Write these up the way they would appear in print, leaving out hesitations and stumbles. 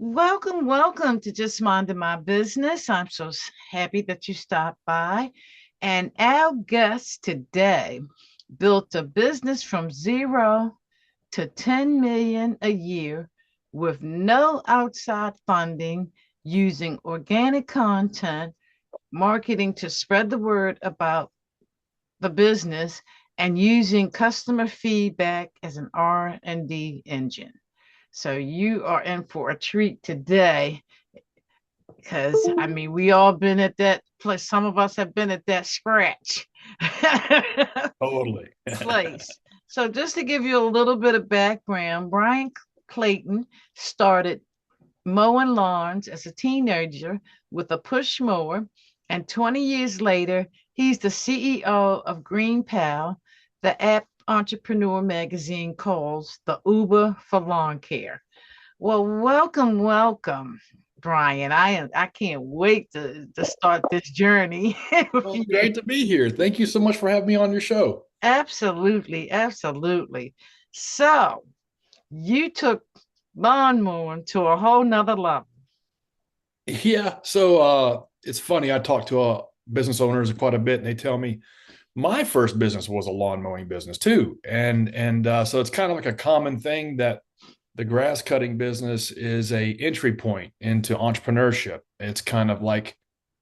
Welcome, welcome to Just Minding My Business. I'm so happy that you stopped by. And our guest today built a business from zero to 10 million a year with no outside funding, using organic content, marketing to spread the word about the business, and using customer feedback as an R&D engine. So you are in for a treat today because we all been at that place. Some of us have been at that scratch Totally. place. So just to give you a little bit of background, Bryan Clayton started mowing lawns as a teenager with a push mower, and 20 years later, he's the CEO of GreenPal, the app entrepreneur magazine calls the Uber for lawn care. Well, welcome, welcome, Bryan. I can't wait to start this journey with Well, it's you. great to be here. Thank you so much for having me on your show. Absolutely, absolutely. So you took lawn mowing to a whole nother level. Yeah. It's funny. I talk to business owners quite a bit, and they tell me my first business was a lawn mowing business too. So it's kind of like a common thing that the grass cutting business is a entry point into entrepreneurship. It's kind of like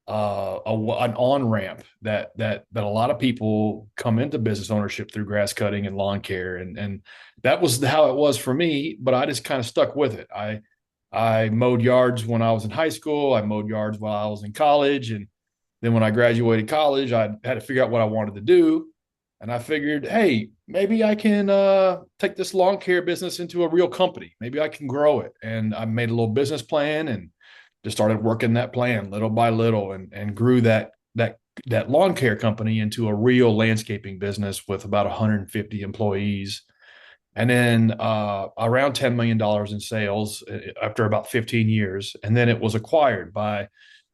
an on ramp that a lot of people come into business ownership through grass cutting and lawn care, and that was how it was for me. But I just kind of stuck with it. I mowed yards when I was in high school. I mowed yards while I was in college, and then when I graduated college, I had to figure out what I wanted to do. And I figured, hey, maybe I can take this lawn care business into a real company. Maybe I can grow it. And I made a little business plan and just started working that plan little by little, and grew that lawn care company into a real landscaping business with about 150 employees. And then around $10 million in sales after about 15 years. And then it was acquired by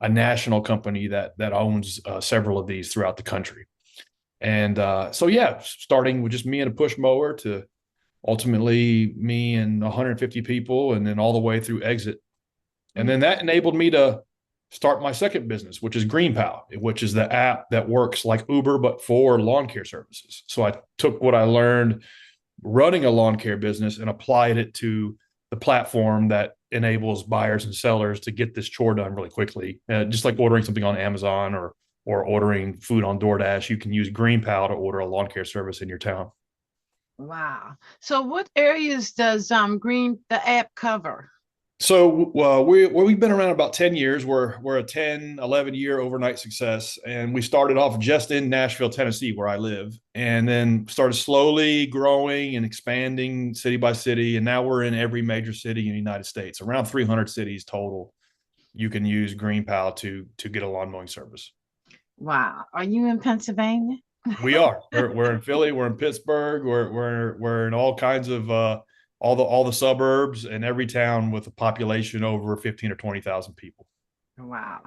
a national company that owns several of these throughout the country. Yeah, starting with just me and a push mower to ultimately me and 150 people, and then all the way through exit. And then that enabled me to start my second business, which is GreenPal, which is the app that works like Uber, but for lawn care services. So I took what I learned running a lawn care business and applied it to the platform that enables buyers and sellers to get this chore done really quickly. Just like ordering something on Amazon or ordering food on DoorDash, you can use GreenPal to order a lawn care service in your town. Wow. So what areas does Green the app cover? We've been around about 10 years. We're a 10, 11 year overnight success. And we started off just in Nashville, Tennessee, where I live, and then started slowly growing and expanding city by city. And now we're in every major city in the United States, around 300 cities total. You can use GreenPal to get a lawn mowing service. Wow. Are you in Pennsylvania? We are. We're in Philly. We're in Pittsburgh. We're in all kinds of all the suburbs and every town with a population over 15 or 20,000 people. Wow.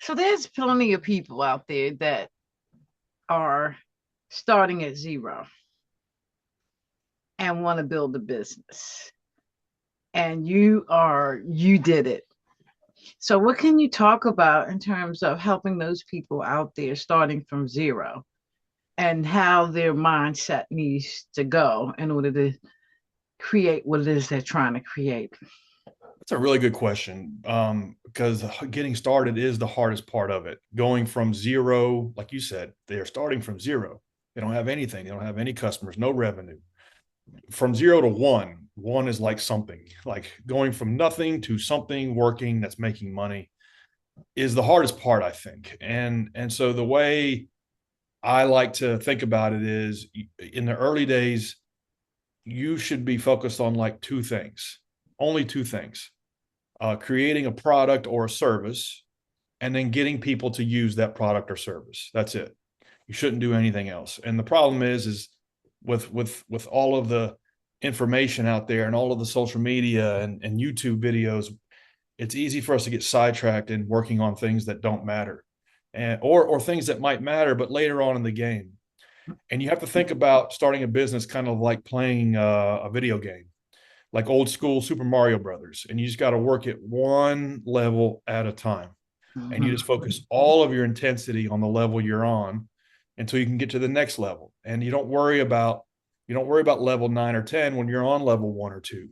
So there's plenty of people out there that are starting at zero and want to build a business. And you did it. So what can you talk about in terms of helping those people out there starting from zero and how their mindset needs to go in order to create what it is they're trying to create? That's a really good question, because getting started is the hardest part of it. Going from zero, like you said, they are starting from zero. They don't have anything. They don't have any customers, no revenue. From zero to one, one is like something. Like going from nothing to something working that's making money is the hardest part, I think. And so the way I like to think about it is, in the early days, you should be focused on like two things, only two things: creating a product or a service, and then getting people to use that product or service. That's it. You shouldn't do anything else. And the problem is with all of the information out there and all of the social media and YouTube videos, it's easy for us to get sidetracked in working on things that don't matter, or things that might matter but later on in the game. And you have to think about starting a business kind of like playing a video game. like old school Super Mario Brothers, and you just got to work it one level at a time. And you Mhm. just focus all of your intensity on the level you're on until you can get to the next level. And you don't worry about level 9 or 10 when you're on level 1 or 2.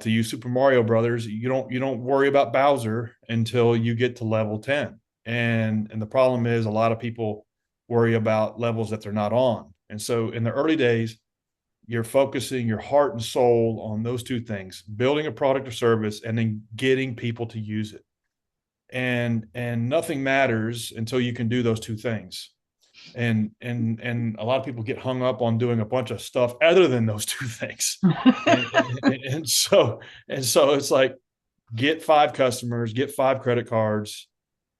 To use Super Mario Brothers, you don't worry about Bowser until you get to level 10. And the problem is a lot of people worry about levels that they're not on. And so in the early days, you're focusing your heart and soul on those two things, building a product or service and then getting people to use it. And nothing matters until you can do those two things. And a lot of people get hung up on doing a bunch of stuff other than those two things. And, and so it's like, get 5 customers, get 5 credit cards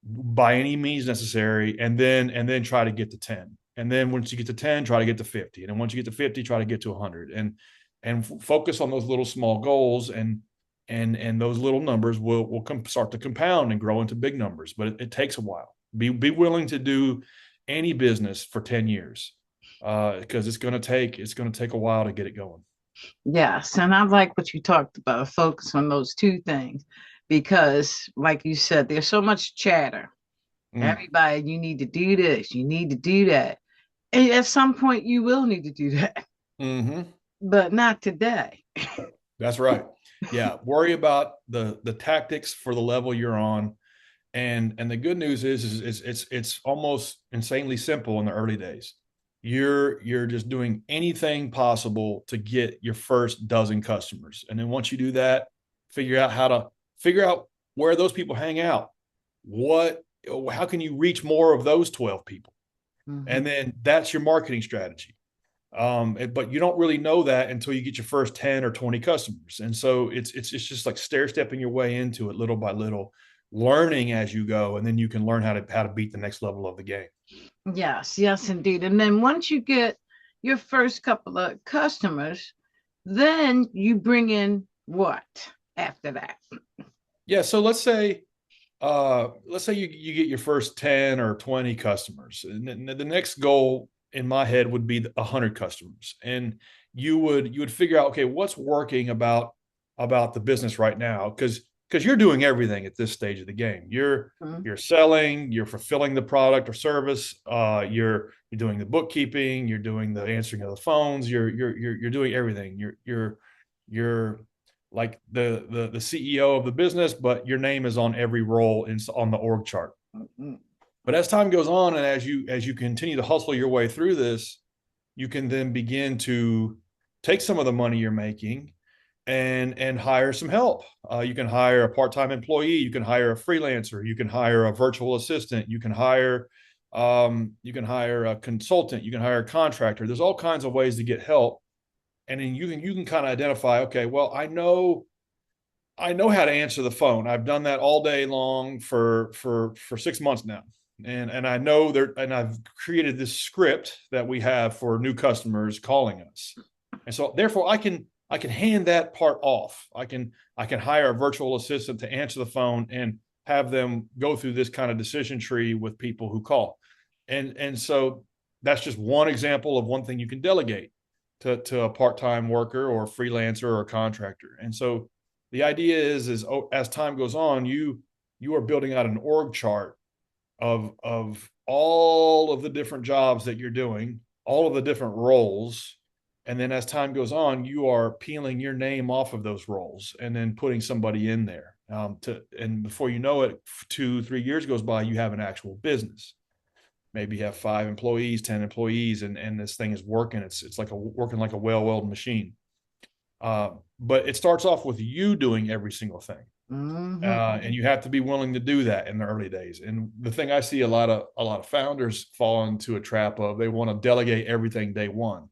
by any means necessary, and then try to get to 10. And then once you get to 10, try to get to 50. And then once you get to 50, try to get to 100. And focus on those little small goals, and those little numbers will start to compound and grow into big numbers. But it takes a while. Be willing to do any business for 10 years, because it's going to take a while to get it going. Yes, and I like what you talked about, focus on those two things because, like you said, there's so much chatter. Mm. Everybody, you need to do this, you need to do that. And at some point, you will need to do that, Mm-hmm. but not today. That's right. Yeah. Worry about the tactics for the level you're on. And the good news is it's almost insanely simple in the early days. You're just doing anything possible to get your first dozen customers. And then once you do that, figure out where those people hang out. What how can you reach more of those 12 people? Mhm. And then that's your marketing strategy. But you don't really know that until you get your first 10 or 20 customers. And so it's just like stair stepping your way into it little by little, learning as you go, and then you can learn how to beat the next level of the game. Yes, yes, indeed. And then once you get your first couple of customers, then you bring in what after that? Yeah. So let's say you get your first 10 or 20 customers. And then the next goal in my head would be 100 customers. And you would figure out, okay, what's working about the business right now? Because you're doing everything at this stage of the game. Mhm. You're selling, you're fulfilling the product or service, you're doing the bookkeeping, you're doing the answering of the phones, you're doing everything. You're like the CEO of the business, but your name is on every role on the org chart. Mhm. But as time goes on, and as you continue to hustle your way through this, you can then begin to take some of the money you're making and hire some help. You can hire a part-time employee, you can hire a freelancer, you can hire a virtual assistant, you can hire a consultant, you can hire a contractor. There's all kinds of ways to get help, and then you can kind of identify, okay, well, I know how to answer the phone. I've done that all day long for 6 months now. And I know there, and I've created this script that we have for new customers calling us. And so therefore I can hand that part off. I can hire a virtual assistant to answer the phone and have them go through this kind of decision tree with people who call. And so that's just one example of one thing you can delegate to a part-time worker or a freelancer or a contractor. And so the idea is as time goes on, you are building out an org chart of all of the different jobs that you're doing, all of the different roles. And then as time goes on, you are peeling your name off of those roles and then putting somebody in there. And before you know it, 2, 3 years goes by, you have an actual business. Maybe you have 5 employees, 10 employees, and this thing is working. It's like working like a well-oiled machine. But it starts off with you doing every single thing. Mhm. And you have to be willing to do that in the early days. And the thing I see a lot of founders fall into a trap of, they want to delegate everything day one.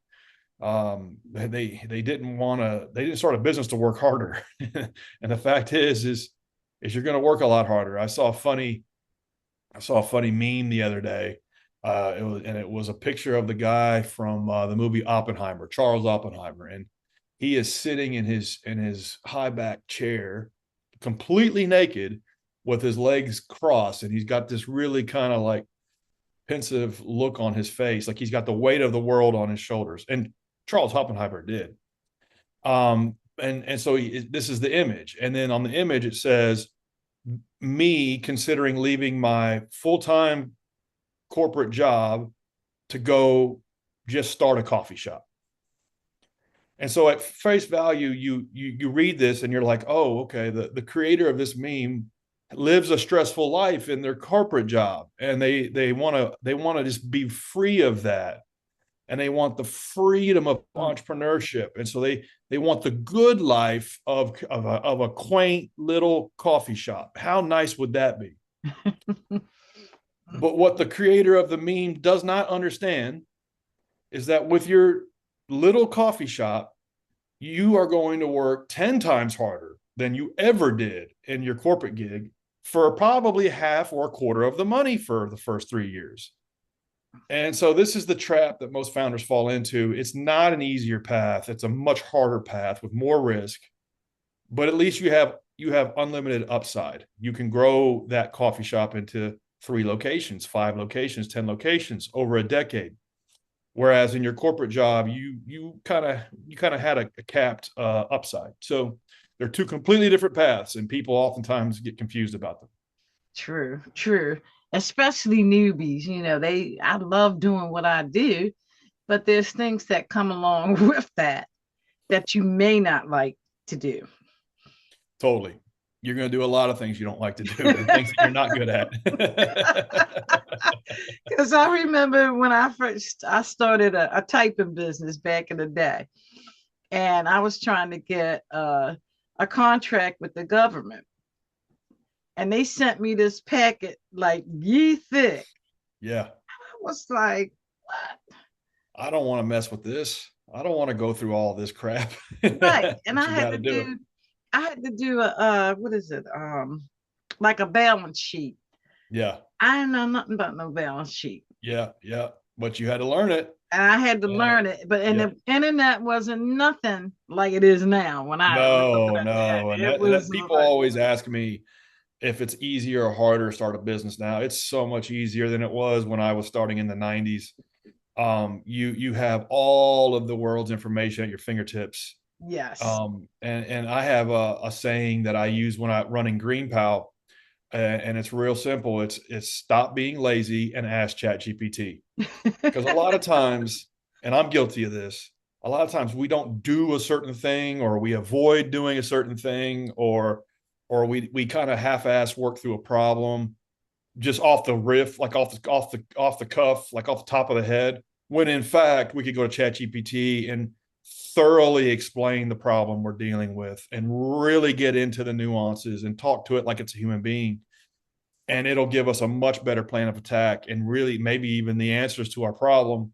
They didn't start a business to work harder. And the fact is you're going to work a lot harder. I saw a funny meme the other day. It was a picture of the guy from the movie Oppenheimer, Charles Oppenheimer, and he is sitting in his high back chair, completely naked, with his legs crossed, and he's got this really kind of like pensive look on his face, like he's got the weight of the world on his shoulders. And Charles Oppenheimer did. and so this is the image, and then on the image it says me considering leaving my full-time corporate job to go just start a coffee shop. And so at face value, you read this and you're like, oh, okay, the creator of this meme lives a stressful life in their corporate job, and they want to just be free of that, and they want the freedom of entrepreneurship, and so they want the good life of a quaint little coffee shop. How nice would that be? But what the creator of the meme does not understand is that with your little coffee shop, you are going to work 10 times harder than you ever did in your corporate gig for probably half or a quarter of the money for the first 3 years. And so this is the trap that most founders fall into. It's not an easier path. It's a much harder path with more risk, but at least you have unlimited upside. You can grow that coffee shop into 3 locations, 5 locations, 10 locations over a decade. Whereas in your corporate job, you kind of had a capped upside. So they're two completely different paths, and people oftentimes get confused about them. True, true. Especially newbies, I love doing what I do, but there's things that come along with that you may not like to do. Totally. You're going to do a lot of things you don't like to do and things that you're not good at. Because I remember when I started a typing business back in the day, and I was trying to get a contract with the government, and they sent me this packet like ye thick. Yeah. I was like, what? I don't want to mess with this. I don't want to go through all this crap. Right. And But you got to do it. I had to do a what is it? Like a balance sheet. Yeah. I didn't know nothing about no balance sheet. Yeah. Yeah. But you had to learn it. And I had to And learn it. But and yeah. the internet wasn't nothing like it is now when I was looking No, at that. no. And It that was people like, always ask me if it's easier or harder to start a business now. It's so much easier than it was when I was starting in the 90s. You have all of the world's information at your fingertips. yes. And I have a saying that I use when I run in GreenPal, and it's real simple. It's stop being lazy and ask ChatGPT. Because a lot of times, and I'm guilty of this, a lot of times we don't do a certain thing, or we avoid doing a certain thing, or we kind of half-ass work through a problem just off the riff, like off the cuff, like off the top of the head. When in fact we could go to ChatGPT and thoroughly explain the problem we're dealing with and really get into the nuances and talk to it like it's a human being. And it'll give us a much better plan of attack and really maybe even the answers to our problem,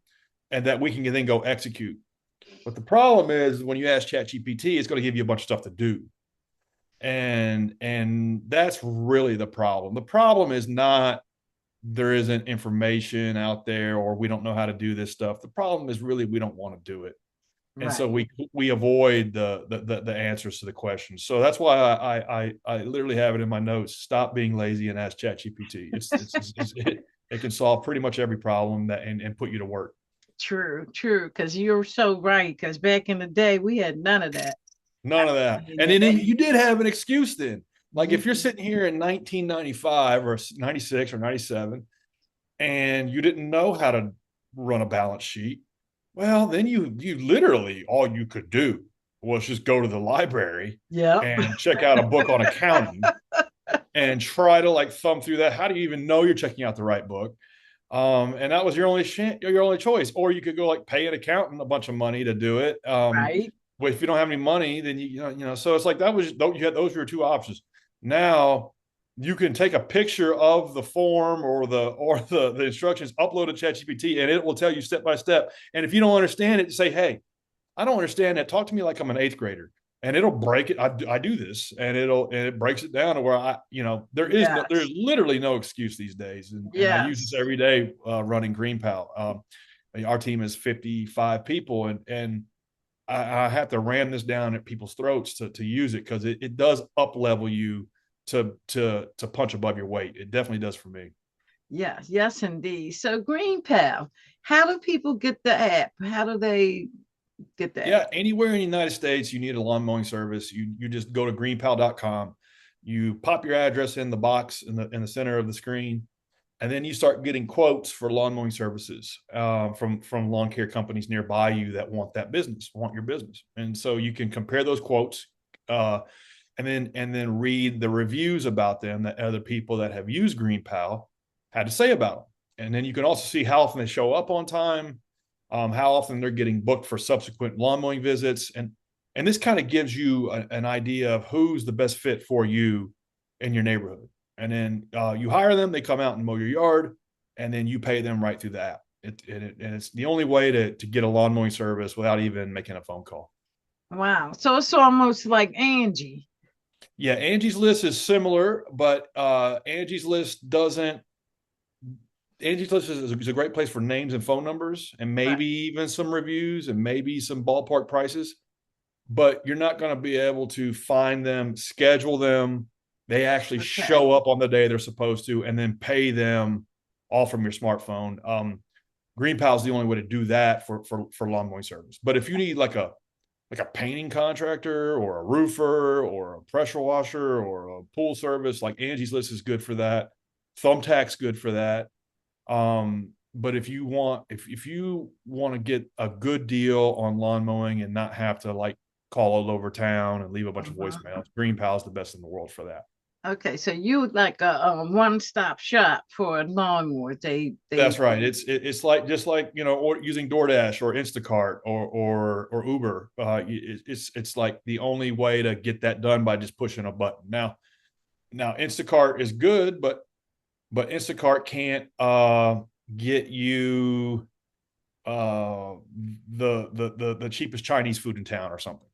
and that we can then go execute. But the problem is when you ask ChatGPT, it's going to give you a bunch of stuff to do. And that's really the problem. The problem is not there isn't information out there or we don't know how to do this stuff. The problem is really we don't want to do it. And so Right. we avoid the answers to the questions. So that's why I literally have it in my notes. Stop being lazy and ask ChatGPT. It can solve pretty much every problem that and put you to work. True, true. Because you're so right. Because back in the day, we had none of that. I None of that. mean, And then you did have an excuse then. Like you, if you're sitting here in 1995 or 96 or 97 and you didn't know how to run a balance sheet, well, then you literally all you could do was just go to the library yep. and check out a book on accounting and try to like thumb through that. How do you even know you're checking out the right book? And that was your only choice, or you could go like pay an accountant a bunch of money to do it. Right. But if you don't have any money, then so it's like that was you had those were your two options. Now you can take a picture of the form or the instructions, upload to ChatGPT, and it will tell you step by step. And if you don't understand it, say, hey, I don't understand that. Talk to me like I'm an eighth grader. And it'll break it. I do this, and it breaks it down to where there's Yes. literally no excuse these days, and I use this Yes. every day running GreenPal. Our team is 55 people, and I have to ram this down at people's throats to use it because it does up level you to punch above your weight. It definitely does for me. Yes. Yes, indeed. So, GreenPal, how do people get the app? How do they? get that? Yeah, anywhere in the United States, you need a lawn mowing service. You just go to greenpal.com. You pop your address in the box in the center of the screen, and then you start getting quotes for lawn mowing services from lawn care companies nearby you that want your business, and so you can compare those quotes, uh, and then read the reviews about them that other people that have used GreenPal had to say about them, and then you can also see how often they show up on time, how often they're getting booked for subsequent lawn mowing visits, and this kind of gives you an idea of who's the best fit for you in your neighborhood. And then you hire them, they come out and mow your yard, and then you pay them right through the app. And it's the only way to get a lawn mowing service without even making a phone call. Wow. So it's almost like Angie. Yeah, Angie's List is similar, but Angie's List is a great place for names and phone numbers, and Right. maybe even some reviews and maybe some ballpark prices. But you're not going to be able to find them, schedule them. They actually Okay. show up on the day they're supposed to, and then pay them all from your smartphone. GreenPal is the only way to do that for lawn mowing service. But if you need like a painting contractor or a roofer or a pressure washer or a pool service, like Angie's List is good for that. Thumbtack's good for that. But if you want to get a good deal on lawn mowing and not have to like call all over town and leave a bunch of Mhm. voicemails, GreenPal is the best in the world for that. Okay. So you like a one-stop shop for lawnmowers. They That's right. It's like just like or using DoorDash or Instacart or Uber. It's like the only way to get that done by just pushing a button. Now Instacart is good, but Instacart can't get you uh, the cheapest Chinese food in town or something.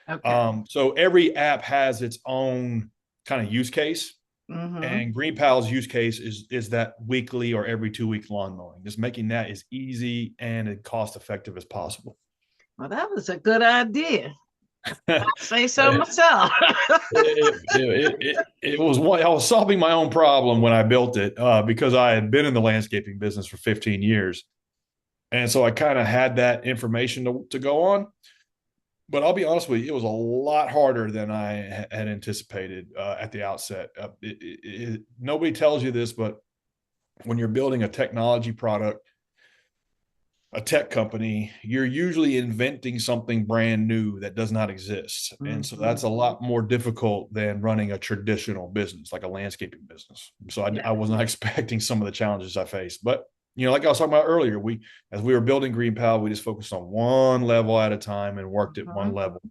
okay. So every app has its own kind of use case, Mm-hmm. and GreenPal's use case is that weekly or every 2 week lawn mowing, just making that as easy and as cost effective as possible. Well, that was a good idea. I it, say so myself. it was one. I was solving my own problem when I built it because I had been in the landscaping business for 15 years, and so I kind of had that information to go on. But I'll be honest with you, it was a lot harder than I had anticipated at the outset. Nobody tells you this, but when you're building a technology product, a tech company, you're usually inventing something brand new that does not exist. And so Mm-hmm. that's a lot more difficult than running a traditional business, like a landscaping business. So Yeah. I was not expecting some of the challenges I faced. But, like I was talking about earlier, as we were building GreenPal, we just focused on one level at a time and worked at one Mhm. level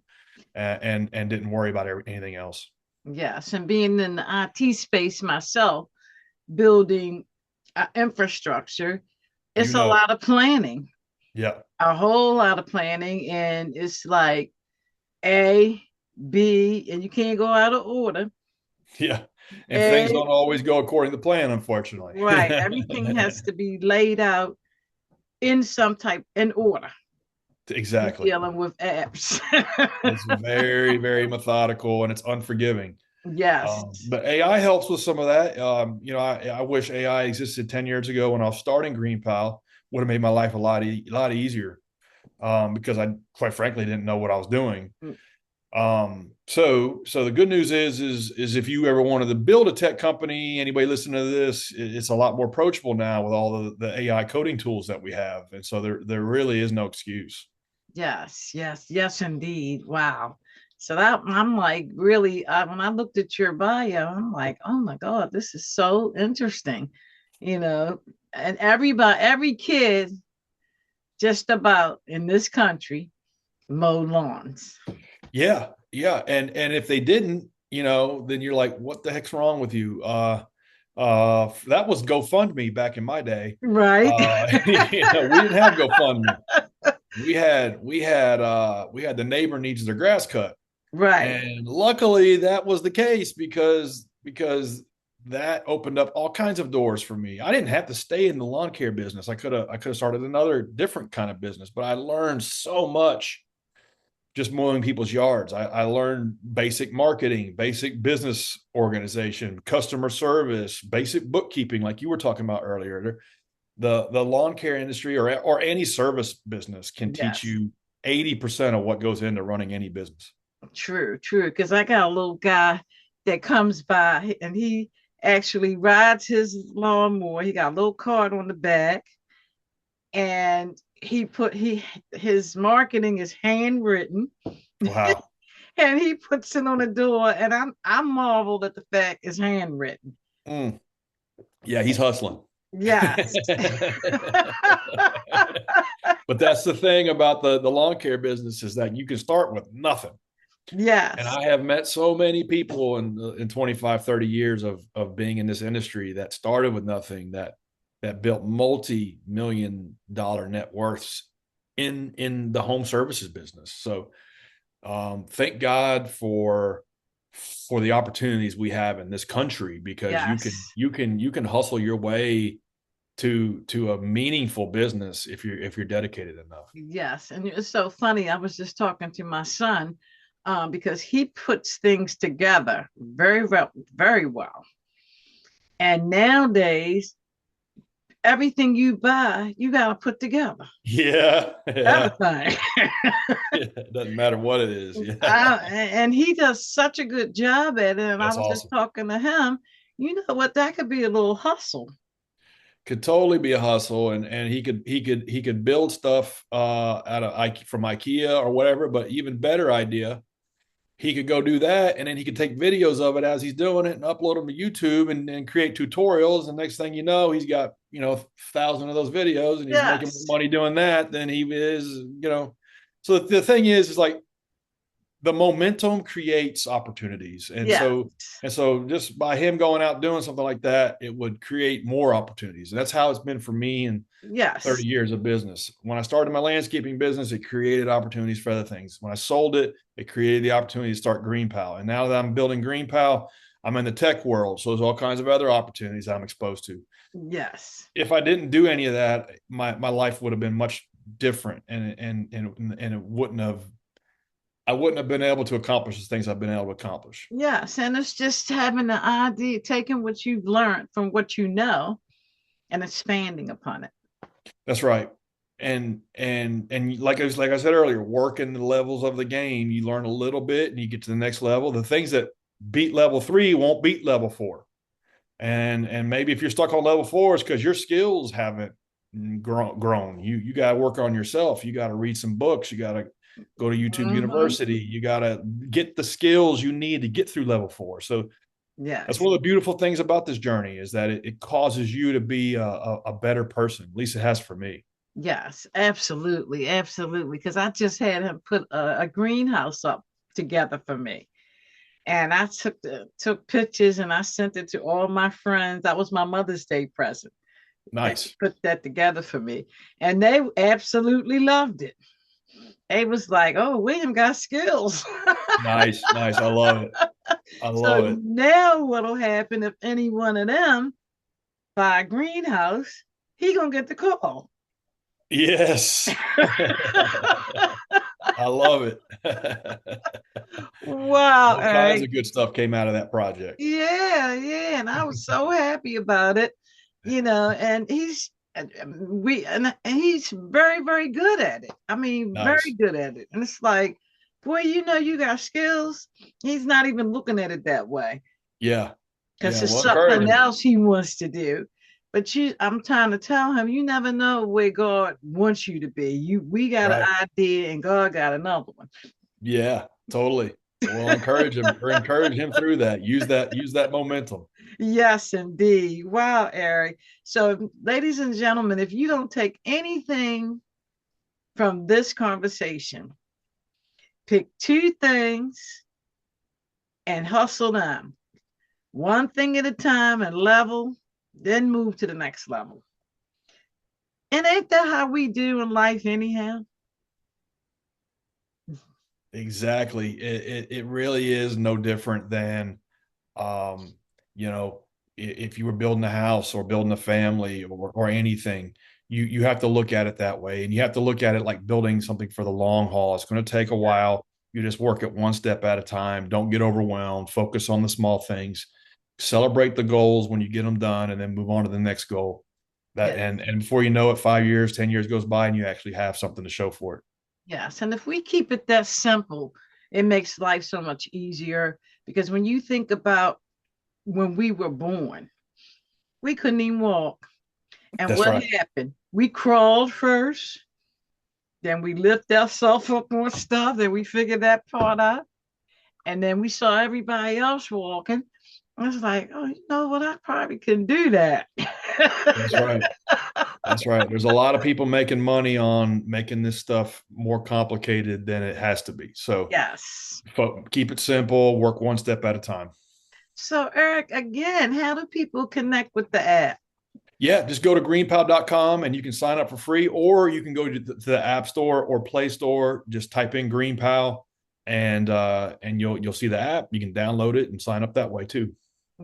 and didn't worry about anything else. Yes. And being in the IT space myself, building infrastructure, You it's a know, lot of planning, yeah, a whole lot of planning. And it's like A, B, and you can't go out of order. yeah. And things A, don't always go according to plan, unfortunately. right. Everything has to be laid out in some type in order. You Exactly. dealing with apps. It's very, very methodical and it's unforgiving. Yes. But AI helps with some of that. I wish AI existed 10 years ago when I was starting GreenPal. Would have made my life a lot easier because I, quite frankly, didn't know what I was doing. So the good news is if you ever wanted to build a tech company, anybody listening to this, it's a lot more approachable now with all the AI coding tools that we have, and so there really is no excuse. Yes, yes, yes, indeed. Wow. So that I'm like really when I looked at your bio, I'm like, oh my God, this is so interesting. You know, and every kid just about in this country mow lawns. Yeah, yeah, and if they didn't, then you're like, what the heck's wrong with you? That was GoFundMe back in my day. Right. We didn't have GoFundMe. We had the neighbor needs their grass cut, Right. and luckily that was the case because that opened up all kinds of doors for me. I didn't have to stay in the lawn care business. I could have started another different kind of business, but I learned so much just mowing people's yards. I learned basic marketing, basic business organization, customer service, basic bookkeeping, like you were talking about earlier. The lawn care industry or any service business can teach Yes. you 80% of what goes into running any business. True, true. Because I got a little guy that comes by and he actually rides his lawnmower. He got a little card on the back, and he his marketing is handwritten, Wow. and he puts it on the door, and I marveled at the fact it's handwritten. Mm. Yeah, he's hustling. Yes. But that's the thing about the lawn care business is that you can start with nothing. And Yes. I have met so many people in 25, 30 years of being in this industry that started with nothing, that built multi-million dollar net worths in the home services business. So thank God for the opportunities we have in this country, because Yes. you can hustle your way to a meaningful business if you're dedicated enough. Yes. And it's so funny. I was just talking to my son, because he puts things together very well, very well. And nowadays, everything you buy, you got to put together. Yeah, yeah. Everything. It doesn't matter what it is. Yeah, And he does such a good job at it. And I that's was just awesome. talking to him, you know what? That could be a little hustle. Could totally be a hustle, and he could build stuff out of from IKEA or whatever. But even better idea, he could go do that, and then he could take videos of it as he's doing it and upload them to YouTube and create tutorials. And next thing you know, he's got 1,000 of those videos, and he's making more Yes. money doing that than he is. So the thing is like the momentum creates opportunities, and Yes. so just by him going out doing something like that, it would create more opportunities. And that's how it's been for me in Yes. 30 years of business. When I started my landscaping business, it created opportunities for other things. When I sold it, it created the opportunity to start GreenPal. And now that I'm building GreenPal, I'm in the tech world, so there's all kinds of other opportunities I'm exposed to. Yes. If I didn't do any of that, my life would have been much different, and it wouldn't have I wouldn't have been able to accomplish the things I've been able to accomplish. Yes. And it's just having the idea, taking what you've learned from what you know and expanding upon it. That's right. And like I said earlier, working the levels of the game, you learn a little bit and you get to the next level. The things that beat level 3 won't beat level 4. And maybe if you're stuck on level 4, it's because your skills haven't grown. You got to work on yourself. You got to read some books. You got to go to YouTube Mm-hmm. University. You got to get the skills you need to get through level 4. So that's Yes. one of the beautiful things about this journey, is that it causes you to be a better person. At least it has for me. Yes, absolutely, absolutely. Because I just had him put a greenhouse up together for me, and I took pictures and I sent it to all my friends. That was my Mother's Day present, that he Nice. put that together for me, and they absolutely loved it. They was like, "Oh, William got skills." Nice. Nice. I love it. I So love it. now, what'll happen if any one of them buy a greenhouse? He gonna get the call. Yes. I love it. Wow, All kinds Eric. of good stuff came out of that project. Yeah, yeah, and I was so happy about it, and he's very, very good at it. I mean, very Nice. good at it. And it's like, boy, you got skills. He's not even looking at it that way Yeah. because Yeah. it's Well, something encouraging. else he wants to do. But I'm trying to tell him, you never know where God wants you to be. We got an Right. idea, and God got another one. Yeah. Totally. Well, encourage him through that. Use that momentum. Yes, indeed. Wow, Eric. So, ladies and gentlemen, if you don't take anything from this conversation, pick two things and hustle them one thing at a time and level, then move to the next level. And ain't that how we do in life, anyhow? Exactly. It really is no different than um, you know, if you were building a house or building a family or anything, you have to look at it that way. And you have to look at it like building something for the long haul. It's going to take a Yeah. while. You just work it one step at a time. Don't get overwhelmed. Focus on the small things. Celebrate the goals when you get them done, and then move on to the next goal. That Yeah. and before you know it, 5 years, 10 years goes by, and you actually have something to show for it. Yes. And if we keep it that simple, it makes life so much easier because when you think about when we were born, we couldn't even walk. And That's what right. happened? We crawled first, then we lift ourselves up on stuff, then we figured that part out. And then we saw everybody else walking. I was like, oh, you know what? I probably can do that. That's right. That's right. There's a lot of people making money on making this stuff more complicated than it has to be. So Yes. keep it simple, work one step at a time. So, Eric, again, how do people connect with the app? Yeah, just go to greenpal.com and you can sign up for free, or you can go to the App Store or Play Store. Just type in GreenPal, and you'll see the app. You can download it and sign up that way too.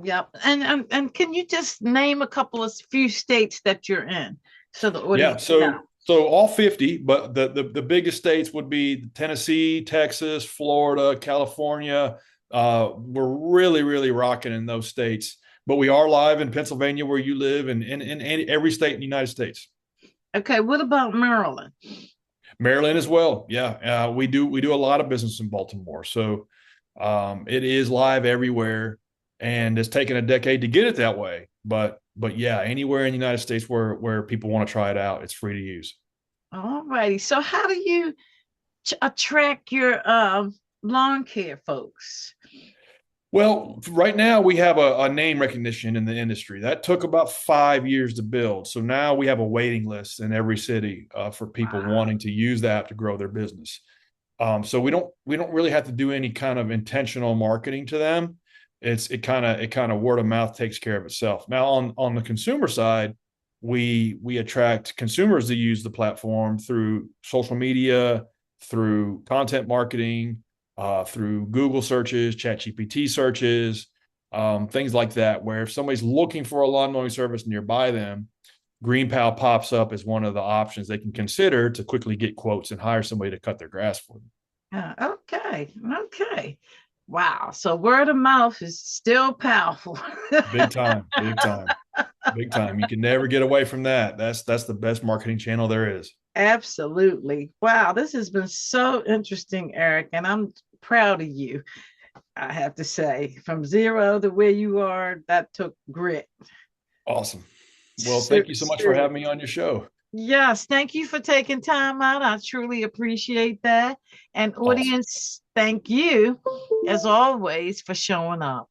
Yep. And can you just name a couple of few states that you're in so the Yeah, audience know? so all 50, but the biggest states would be Tennessee, Texas, Florida, California. We're really rocking in those states, but we are live in Pennsylvania where you live, and in every state in the United States. Okay, what about Maryland? Maryland as well. Yeah, we do a lot of business in Baltimore, so it is live everywhere, and it's taken a decade to get it that way. But yeah, anywhere in the United States where people want to try it out, it's free to use. All righty. So how do you attract your lawn care folks? Well, right now we have a name recognition in the industry that took about 5 years to build. So now we have a waiting list in every city for people Wow. wanting to use that to grow their business. So we don't really have to do any kind of intentional marketing to them. It kind of word of mouth takes care of itself. Now on the consumer side, we attract consumers to use the platform through social media, through content marketing, through Google searches, ChatGPT searches, things like that. Where if somebody's looking for a lawn mowing service nearby them, GreenPal pops up as one of the options they can consider to quickly get quotes and hire somebody to cut their grass for them. Okay. Okay. Wow. So word of mouth is still powerful. Big time, big time, big time. You can never get away from that. That's the best marketing channel there is. Absolutely. Wow. This has been so interesting, Eric, and I'm proud of you. I have to say, from zero to where you are, that took grit. Awesome. Well, thank you so much for having me on your show. Yes, thank you for taking time out. I truly appreciate that. And Awesome. audience, thank you as always for showing up.